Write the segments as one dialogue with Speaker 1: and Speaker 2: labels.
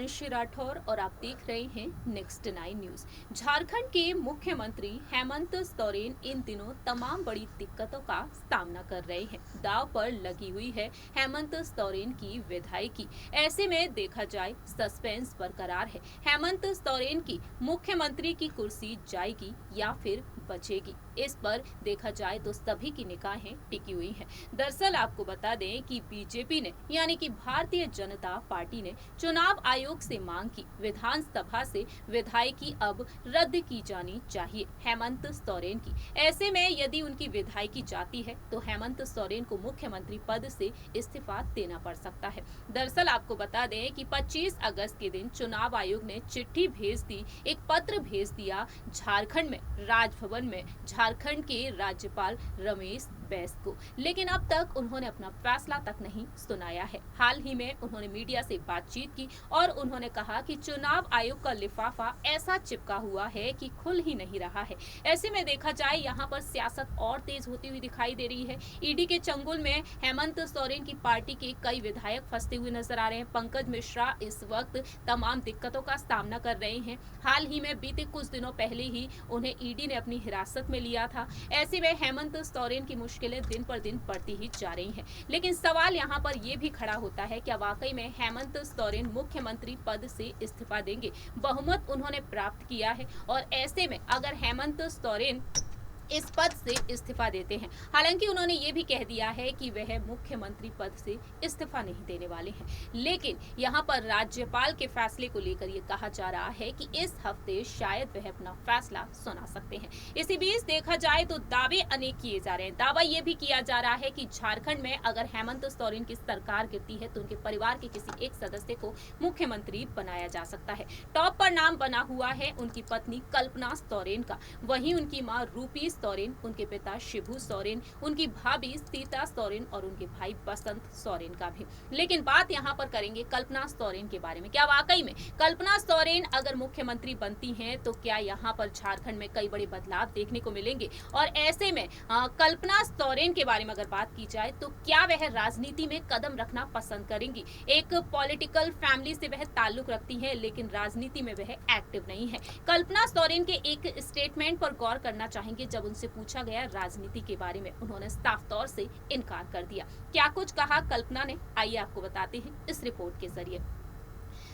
Speaker 1: मानसी राठौर और आप देख रहे हैं नेक्स्ट 9 न्यूज। झारखंड के मुख्यमंत्री हेमंत सोरेन इन दिनों तमाम बड़ी दिक्कतों का सामना कर रहे हैं। दाव पर लगी हुई है हेमंत सोरेन की विधायकी। ऐसे में देखा जाए सस्पेंस बरकरार है। हेमंत सोरेन की मुख्यमंत्री की कुर्सी जाएगी या फिर बचेगी, इस पर देखा जाए तो सभी की निगाहें टिकी हुई हैं। दरअसल आपको बता दें कि बीजेपी ने यानी कि भारतीय जनता पार्टी ने चुनाव आयोग से मांग की, विधानसभा से विधायकी अब रद्द की जानी चाहिए हेमंत सोरेन की। ऐसे में यदि उनकी विधायकी जाती है तो हेमंत सोरेन को मुख्यमंत्री पद से इस्तीफा देना पड़ सकता है। दरअसल आपको बता दें कि 25 अगस्त के दिन चुनाव आयोग ने चिट्ठी भेज दी, एक पत्र भेज दिया झारखंड में राजभवन में झारखंड के राज्यपाल रमेश बैस को, लेकिन अब तक उन्होंने अपना फैसला तक नहीं सुनाया है। हाल ही में उन्होंने मीडिया से बातचीत की और उन्होंने कहा कि चुनाव आयोग का लिफाफा ऐसा चिपका हुआ है कि खुल ही नहीं रहा है। ऐसे में देखा जाए यहाँ पर सियासत और तेज होती हुई दिखाई दे रही है। ईडी के चंगुल में हेमंत सोरेन की पार्टी के कई विधायक फंसते हुए नजर आ रहे हैं। पंकज मिश्रा इस वक्त तमाम दिक्कतों का सामना कर रहे हैं। हाल ही में बीते कुछ दिनों पहले ही उन्हें ईडी ने अपनी हिरासत में लिया था। ऐसे में हेमंत सोरेन की मुश्किलें दिन पर दिन बढ़ती ही जा रही हैं। लेकिन सवाल यहाँ पर यह भी खड़ा होता है, क्या वाकई में हेमंत सोरेन मुख्यमंत्री पद से इस्तीफा देंगे? बहुमत उन्होंने प्राप्त किया है और ऐसे में अगर हेमंत सोरेन इस पद से इस्तीफा देते हैं, हालांकि उन्होंने ये भी कह दिया है कि वह मुख्यमंत्री पद से इस्तीफा नहीं देने वाले हैं, लेकिन यहाँ पर राज्यपाल के फैसले को लेकर ये कहा जा रहा है कि इस हफ्ते शायद वह अपना फैसला सुना सकते हैं। इसी बीच देखा जाए तो दावे अनेक किए जा रहे हैं। दावा ये भी किया जा रहा है कि झारखंड में अगर हेमंत सोरेन की सरकार गिरती है तो उनके परिवार के किसी एक सदस्य को मुख्यमंत्री बनाया जा सकता है। टॉप पर नाम बना हुआ है उनकी पत्नी कल्पना सोरेन का, वहीं उनकी मां रूपी सोरेन, उनके पिता शिबू सोरेन, उनकी भाभी सीता सोरेन और उनके भाई बसंत सोरेन का भी। लेकिन बात यहाँ पर करेंगे कल्पना सोरेन के बारे में। क्या वाकई में कल्पना सोरेन अगर मुख्यमंत्री बनती हैं तो क्या यहाँ पर झारखंड में कई बड़े बदलाव देखने को मिलेंगे? और ऐसे में कल्पना सोरेन के बारे में अगर बात की जाए तो क्या वह राजनीति में कदम रखना पसंद करेंगी? एक पॉलिटिकल फैमिली से वह ताल्लुक रखती है लेकिन राजनीति में वह एक्टिव नहीं है। कल्पना सोरेन के एक स्टेटमेंट पर गौर करना चाहेंगे। जब उनसे पूछा गया राजनीति के बारे में, उन्होंने साफ तौर से इनकार कर दिया। क्या कुछ कहा कल्पना ने, आइए आपको बताते हैं इस रिपोर्ट के जरिए।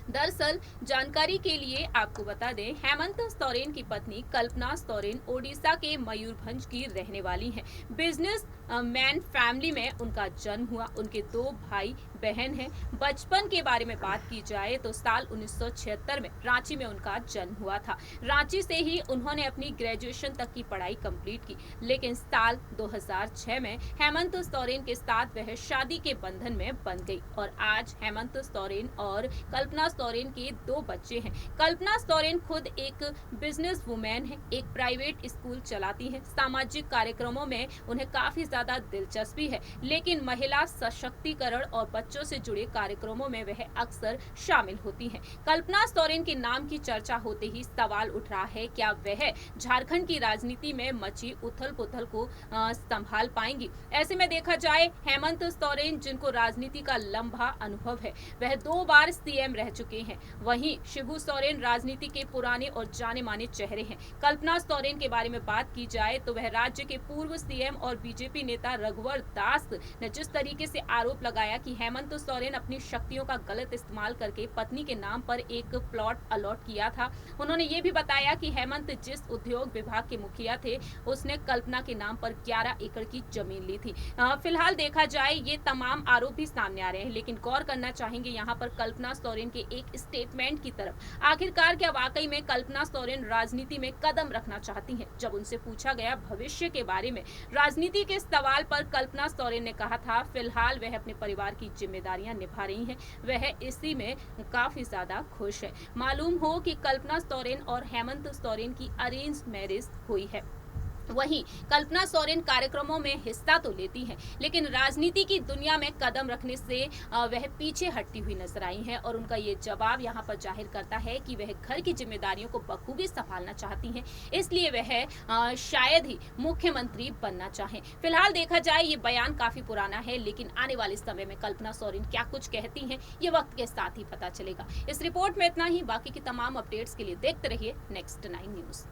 Speaker 1: दरअसल जानकारी के लिए आपको बता दें, हेमंत सोरेन की पत्नी कल्पना सोरेन ओडिशा के मयूरभंज की रहने वाली हैं। बिजनेस मैन फैमिली में उनका जन्म हुआ। उनके 2 भाई बहन हैं। बचपन के बारे में बात की जाए तो साल 1976 में रांची में उनका जन्म हुआ था। रांची से ही उन्होंने अपनी ग्रेजुएशन तक की पढ़ाई कंप्लीट की, लेकिन साल 2006 में हेमंत सोरेन के साथ वह शादी के बंधन में बंध गई और आज हेमंत सोरेन और कल्पना सोरेन के 2 बच्चे हैं। कल्पना सोरेन खुद एक बिजनेस वुमेन है, एक प्राइवेट स्कूल चलाती हैं। सामाजिक कार्यक्रमों में उन्हें काफी ज्यादा दिलचस्पी है, लेकिन महिला सशक्तिकरण और बच्चों से जुड़े कार्यक्रमों में वह अक्सर शामिल होती हैं। कल्पना सोरेन के नाम की चर्चा होते ही सवाल उठ रहा है, क्या वह झारखंड की राजनीति में मची उथल-पुथल को संभाल पाएंगी? ऐसे में देखा जाए हेमंत सोरेन, जिनको राजनीति का लंबा अनुभव है, वह 2 बार सीएम रह चुके हैं। वहीं शिबू सोरेन राजनीति के पुराने और जाने माने चेहरे हैं। कल्पना सोरेन के बारे में बात की जाए तो वह राज्य के पूर्व सीएम और बीजेपी नेता रघुवर दास ने जिस तरीके से आरोप लगाया कि हेमंत सोरेन अपनी शक्तियों का गलत इस्तेमाल करके पत्नी के नाम पर एक प्लॉट अलॉट किया था। उन्होंने ये भी बताया कि हेमंत जिस उद्योग विभाग के मुखिया थे, उसने कल्पना के नाम पर 11 एकड़ की जमीन ली थी। फिलहाल देखा जाए ये तमाम आरोप भी सामने आ रहे हैं, लेकिन गौर करना चाहेंगे यहाँ पर कल्पना सोरेन के एक स्टेटमेंट की तरफ। आखिरकार क्या वाकई में कल्पना सोरेन राजनीति में कदम रखना चाहती हैं? जब उनसे पूछा गया भविष्य के बारे में राजनीति के सवाल पर कल्पना सोरेन ने कहा था, फिलहाल वह अपने परिवार की जिम्मेदारियां निभा रही हैं, वह इसी में काफी ज्यादा खुश है। मालूम हो कि कल्पना सोरेन और हेमंत सोरेन की अरेंज मैरिज हुई है। वहीं कल्पना सोरेन कार्यक्रमों में हिस्सा तो लेती हैं, लेकिन राजनीति की दुनिया में कदम रखने से वह पीछे हटती हुई नजर आई हैं और उनका ये जवाब यहाँ पर जाहिर करता है कि वह घर की जिम्मेदारियों को बखूबी संभालना चाहती हैं, इसलिए वह शायद ही मुख्यमंत्री बनना चाहें। फिलहाल देखा जाए ये बयान काफी पुराना है, लेकिन आने वाले समय में कल्पना सोरेन क्या कुछ कहती हैं ये वक्त के साथ ही पता चलेगा। इस रिपोर्ट में इतना ही। बाकी की तमाम अपडेट्स के लिए देखते रहिए नेक्स्ट 9 न्यूज।